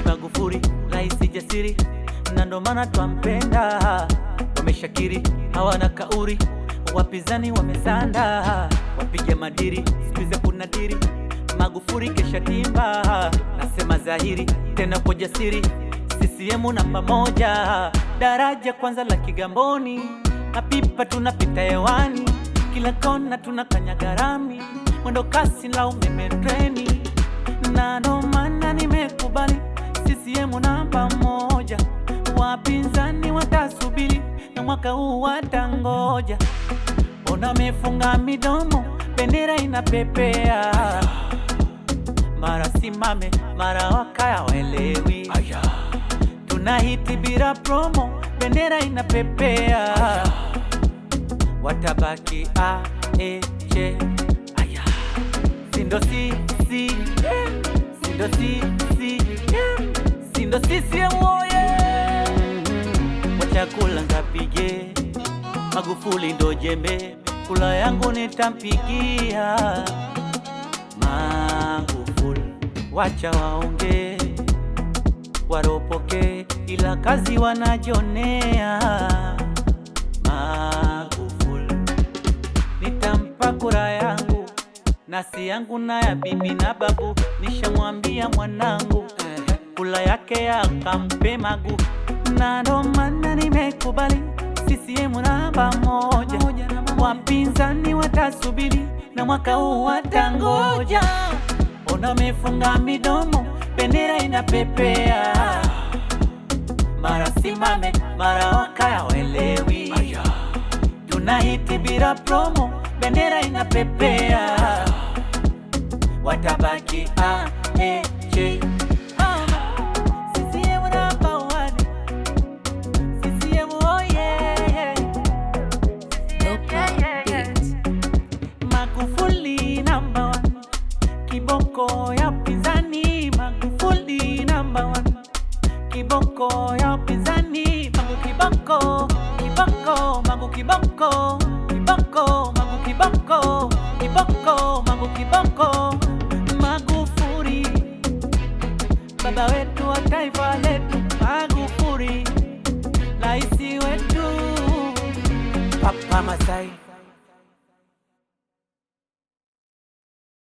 Magufuli raisi jasiri, na ndo maana twampenda. Wameshakiri hawana kauri, wapinzani wamesanda, wapige madiri sikuize kuna diri. Magufuli kesha timba, nasema zahiri tena kwa jasiri. CCM namba moja, daraja kwanza la Kigamboni, mapipa tunapita hewani, kila kona tunakanyaga rami, mwendo kasi la umeme treni, na ndo maana nimekubali CCM namba moja. Wapinzani watasubiri na mwaka huu watangoja. Ona mefunga midomo, bendera inapepea, mara simame mara wakaya welewi. Tunahiti bila promo, bendera inapepea, watabaki a e che. Sindo si si, sindo si si, sindo CCM oye. Wachakula ngapige, Magufuli ndo jembe, kula yangu nitampigia Magufuli. Wacha waonge waropoke, ila kazi wanajonea. Magufuli nitampa kura yangu, nasi yangu na ya bibi na babu. Nishamwambia mwanangu kula yake ya kampe Magu, na ndo maana nimekubali CCM namba moja. Wapinzani watasubiri na mwaka huu watangoja. Ona mefunga midomo, bendera inapepea, mara simame mara wakaya welewi. Tunahiti bila promo, bendera inapepea, watabaki a e che. CCM namba one, CCM oye. Magufuli namba one, kiboko ya pinzani. Magufuli namba one, kiboko ya pinzani. Magu kiboko, kiboko, Magu kiboko, kiboko, Magu kiboko, kiboko, Magu kiboko. Magufuli baba wetu wa taifa letu, Magufuli raisi wetu, Papa Masai.